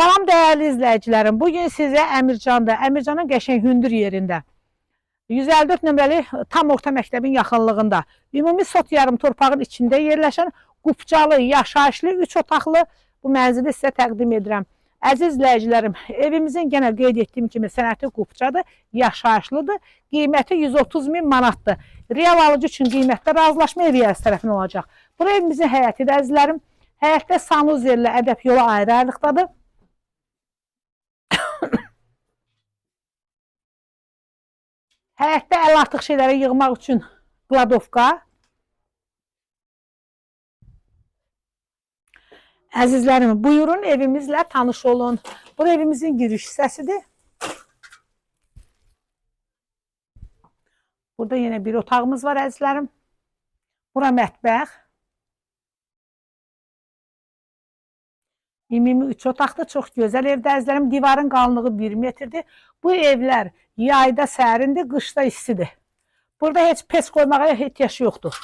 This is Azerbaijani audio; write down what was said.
Salam değerli izləyicilərim. Bugün sizə Əmircanın qəşəng hündür yerində 154 nömrəli tam orta məktəbin yaxınlığında ümumi sot yarım torpağın içində yerləşən qupcalı, yaşayışlı 3 otaqlı bu mənzili sizə təqdim edirəm. Əziz izləyicilərim, evimizin genel qeyd etdiyim kimi sənəti qupcadır, yaşayışlıdır, qiyməti 130 min manatdır. Real alıcı üçün qiymətdə razılaşma ev yarısı tərəfindən olacaq. Bu evimizin həyətidir əzizlərim. Həyətdə sanuzerlə ədəb yolu ayrı-ayrılıqdadır. Həyətdə əl artıq şeyləri yığmaq üçün qladovka. Əzizlərim, buyurun evimizlə tanış olun. Bu evimizin giriş hissəsidir. Burada yenə bir otağımız var əzizlərim. Bura mətbəx. Ümumi 3 otaqdır, çox gözəl evdə əzizlərim. Divarın qalınlığı 1 metrdir. Bu evlər yayda sərindir, qışda istidir. Burada heç pes qoymağa ehtiyac yoxdur.